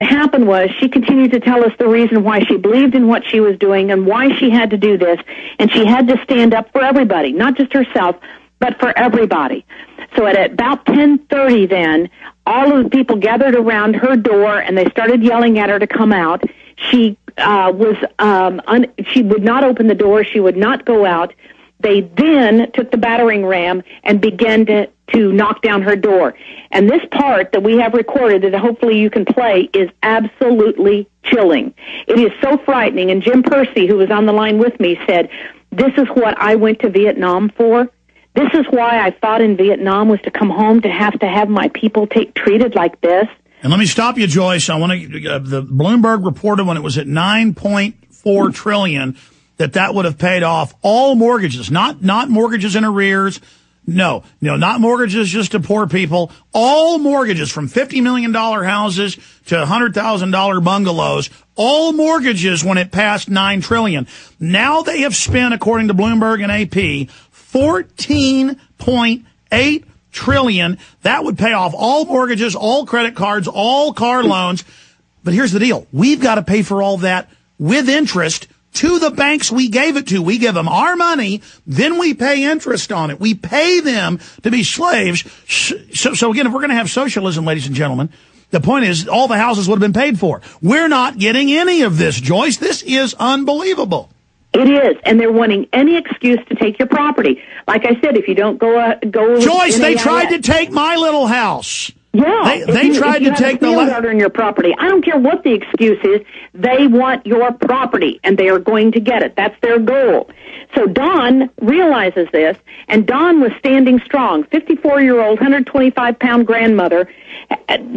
happened was she continued to tell us the reason why she believed in what she was doing and why she had to do this, and she had to stand up for everybody, not just herself, but for everybody. So at about 10:30 then, all of the people gathered around her door, and they started yelling at her to come out. She she would not open the door. She would not go out. They then took the battering ram and began to knock down her door. And this part that we have recorded that hopefully you can play is absolutely chilling. It is so frightening. And Jim Percy, who was on the line with me, said, "This is what I went to Vietnam for. This is why I fought in Vietnam, was to come home to have my people treated like this." And let me stop you, Joyce. I want to. The Bloomberg reported when it was at $9.4 trillion that would have paid off all mortgages, not mortgages in arrears. No, not mortgages just to poor people. All mortgages, from $50 million houses to $100,000 bungalows. All mortgages when it passed $9 trillion. Now they have spent, according to Bloomberg and AP, $14.8 trillion. That would pay off all mortgages, all credit cards, all car loans. But here's the deal. We've got to pay for all that with interest to the banks we gave it to. We give them our money, then we pay interest on it. We pay them to be slaves. So again, if we're going to have socialism, ladies and gentlemen, the point is all the houses would have been paid for. We're not getting any of this, Joyce. This is unbelievable. It is, and they're wanting any excuse to take your property. Like I said, if you don't go Joyce, they tried to take my little house. Yeah, they tried to take the order in your property. I don't care what the excuse is. They want your property, and they are going to get it. That's their goal. So Dawn realizes this, and Dawn was standing strong. 54-year-old, 125-pound grandmother.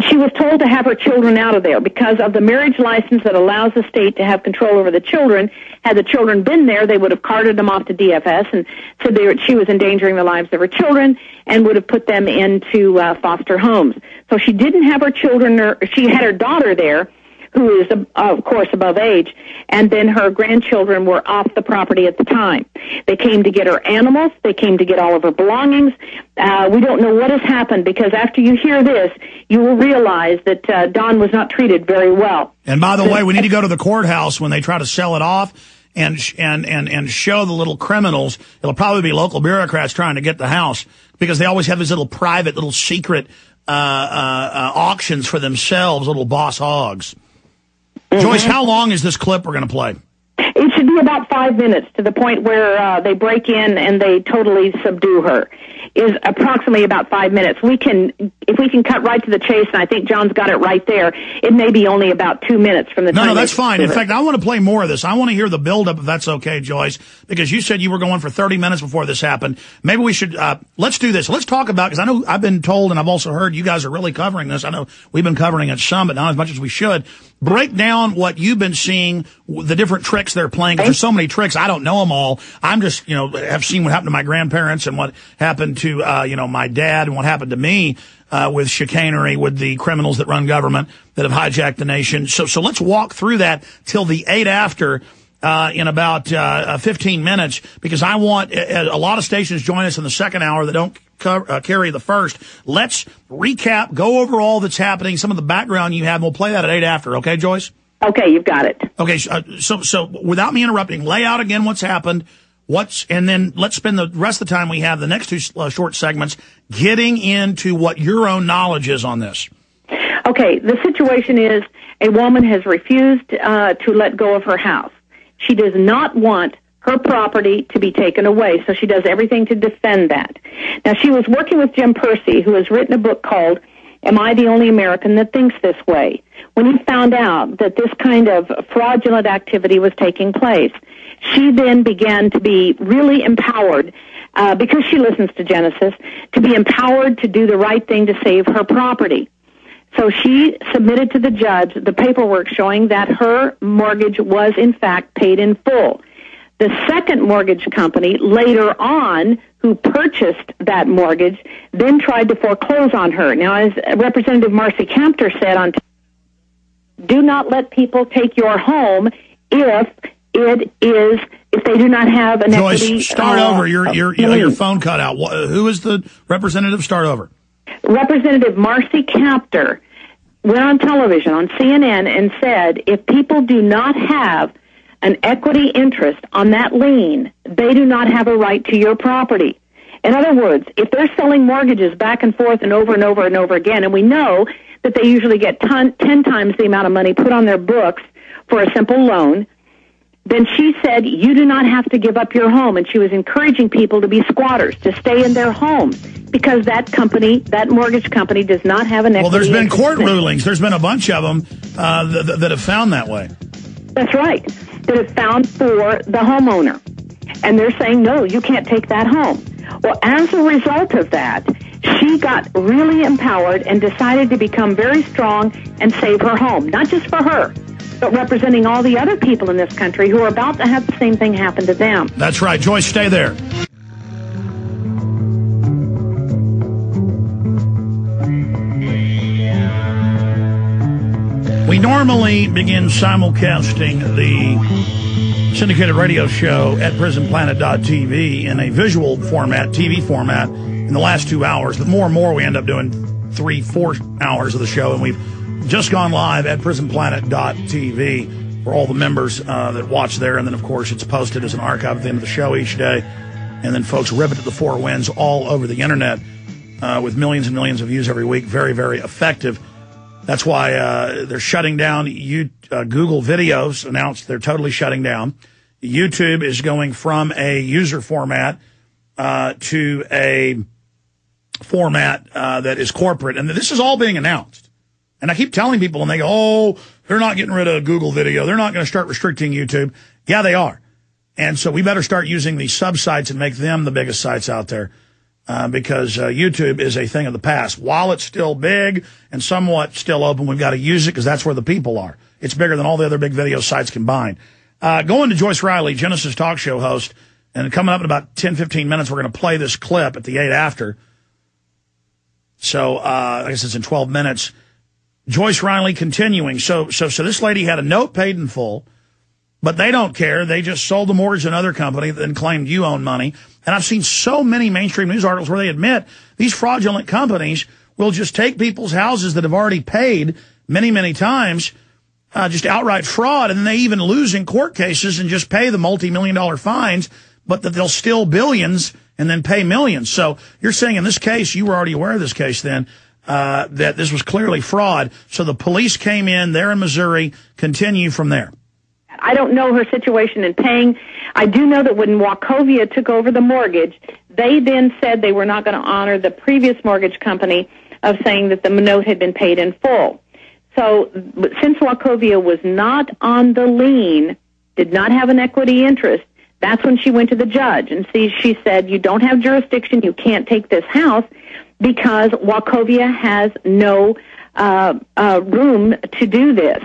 She was told to have her children out of there because of the marriage license that allows the state to have control over the children. Had the children been there, they would have carted them off to DFS and said she was endangering the lives of her children and would have put them into foster homes. So she didn't have her children, she had her daughter there, who is, of course, above age, and then her grandchildren were off the property at the time. They came to get her animals. They came to get all of her belongings. We don't know what has happened, because after you hear this, you will realize that Dawn was not treated very well. And by the way, we need to go to the courthouse when they try to sell it off and show the little criminals. It'll probably be local bureaucrats trying to get the house, because they always have these little private, little secret auctions for themselves, little boss hogs. Mm-hmm. Joyce, how long is this clip we're going to play? It should be about 5 minutes, to the point where they break in and they totally subdue her. Is approximately about 5 minutes. If we can cut right to the chase, and I think John's got it right there, it may be only about 2 minutes from the time. No, that's fine. In fact, I want to play more of this. I want to hear the build-up, if that's okay, Joyce, because you said you were going for 30 minutes before this happened. Maybe we should, let's do this. Let's talk about, because I know I've been told, and I've also heard you guys are really covering this. I know we've been covering it some, but not as much as we should. Break down what you've been seeing, the different tricks they're playing, because there's so many tricks. I don't know them all. I'm just, have seen what happened to my grandparents and what happened to, my dad, and what happened to me, with chicanery, with the criminals that run government that have hijacked the nation. So let's walk through that till the 8 after, in about 15 minutes, because I want a lot of stations join us in the second hour that don't carry the first. Let's recap, go over all that's happening, some of the background you have, and we'll play that at 8 after. Okay, Joyce? Okay, you've got it. Okay, so without me interrupting, lay out again what's happened, and then let's spend the rest of the time we have, the next two short segments, getting into what your own knowledge is on this. Okay, the situation is a woman has refused to let go of her house. She does not want her property to be taken away, so she does everything to defend that. Now, she was working with Jim Percy, who has written a book called Am I the Only American That Thinks This Way? When he found out that this kind of fraudulent activity was taking place, she then began to be really empowered, because she listens to Genesis, to be empowered to do the right thing to save her property. So she submitted to the judge the paperwork showing that her mortgage was, in fact, paid in full. The second mortgage company, later on, who purchased that mortgage, then tried to foreclose on her. Now, as Representative Marcy Campter said on do not let people take your home if they do not have an Joyce, equity. Start over. Your phone cut out. Who is the representative? Start over. Representative Marcy Campter went on television, on CNN, and said, if people do not have an equity interest on that lien, they do not have a right to your property. In other words, if they're selling mortgages back and forth and over and over and over again, and we know that they usually get 10 times the amount of money put on their books for a simple loan, then she said, you do not have to give up your home. And she was encouraging people to be squatters, to stay in their home, because that company, that mortgage company, does not have an equity. Well, there's been court rulings. There's been a bunch of them that have found that way. That's right. That have found for the homeowner. And they're saying, no, you can't take that home. Well, as a result of that, she got really empowered and decided to become very strong and save her home. Not just for her, but representing all the other people in this country who are about to have the same thing happen to them. That's right. Joyce, stay there. We normally begin simulcasting the syndicated radio show at prisonplanet.tv in a visual format, TV format, in the last 2 hours. But more and more, we end up doing 3-4 hours of the show, and we've just gone live at prisonplanet.tv for all the members that watch there. And then, of course, it's posted as an archive at the end of the show each day. And then folks rip it to the four winds all over the internet with millions and millions of views every week. Very, very effective. That's why they're shutting down. Google Videos announced they're totally shutting down. YouTube is going from a user format to a format that is corporate. And this is all being announced. And I keep telling people, and they go, oh, they're not getting rid of Google Video. They're not going to start restricting YouTube. Yeah, they are. And so we better start using these sub-sites and make them the biggest sites out there. Because YouTube is a thing of the past. While it's still big and somewhat still open, we've got to use it because that's where the people are. It's bigger than all the other big video sites combined. Going to Joyce Riley, Genesis talk show host, and coming up in about 10, 15 minutes, we're going to play this clip at the 8 after. So I guess it's in 12 minutes. Joyce Riley continuing. So this lady had a note paid in full, but they don't care. They just sold the mortgage to another company and claimed you own money. And I've seen so many mainstream news articles where they admit these fraudulent companies will just take people's houses that have already paid many, many times, just outright fraud, and then they even lose in court cases and just pay the multi-million-dollar fines, but that they'll steal billions and then pay millions. So you're saying in this case, you were already aware of this case then, that this was clearly fraud. So the police came in there in Missouri, continue from there. I don't know her situation in paying. I do know that when Wachovia took over the mortgage, they then said they were not going to honor the previous mortgage company of saying that the note had been paid in full. So since Wachovia was not on the lien, did not have an equity interest, that's when she went to the judge. And she said, you don't have jurisdiction, you can't take this house because Wachovia has no room to do this.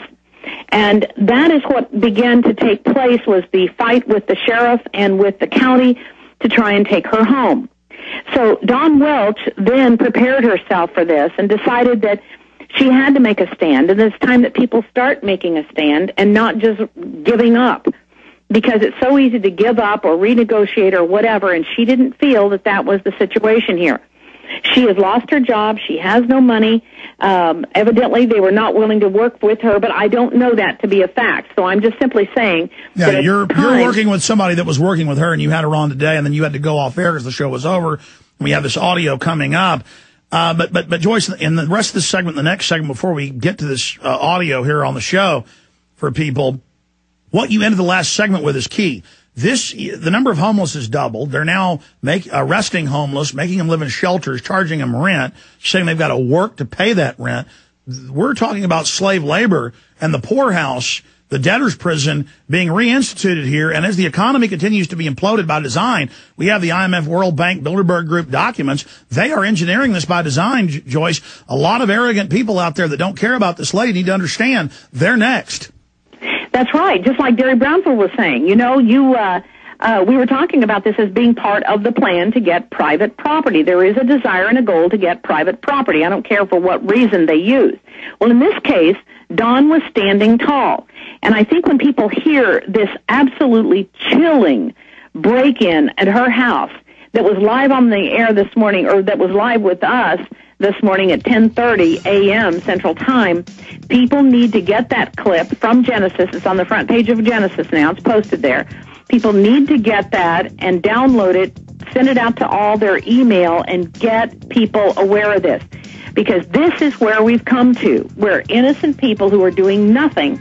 And that is what began to take place, was the fight with the sheriff and with the county to try and take her home. So Dawn Welch then prepared herself for this and decided that she had to make a stand. And it's time that people start making a stand and not just giving up, because it's so easy to give up or renegotiate or whatever, and she didn't feel that that was the situation here. She has lost her job. She has no money. Evidently, they were not willing to work with her, but I don't know that to be a fact. So I'm just simply saying that you're working with somebody that was working with her, and you had her on today, and then you had to go off air because the show was over. And we have this audio coming up. But Joyce, in the rest of this segment, the next segment, before we get to this audio here on the show for people, what you ended the last segment with is key. The number of homeless has doubled. They're now arresting homeless, making them live in shelters, charging them rent, saying they've got to work to pay that rent. We're talking about slave labor and the poorhouse, the debtor's prison being reinstituted here. And as the economy continues to be imploded by design, we have the IMF, World Bank, Bilderberg Group documents. They are engineering this by design, Joyce. A lot of arrogant people out there that don't care about this lady need to understand they're next. That's right. Just like Gary Brownfield was saying, we were talking about this as being part of the plan to get private property. There is a desire and a goal to get private property. I don't care for what reason they use. Well, in this case, Dawn was standing tall. And I think when people hear this absolutely chilling break-in at her house that was live on the air this morning, or that was live with us, this morning at 10:30 a.m. Central Time. People need to get that clip from Genesis. It's on the front page of Genesis now. It's posted there. People need to get that and download it, send it out to all their email, and get people aware of this. Because this is where we've come to, where innocent people who are doing nothing,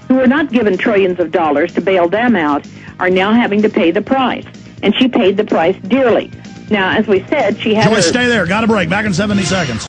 who are not given trillions of dollars to bail them out, are now having to pay the price. And she paid the price dearly. Now, as we said, she had Joyce, stay there. Got a break. Back in 70 seconds.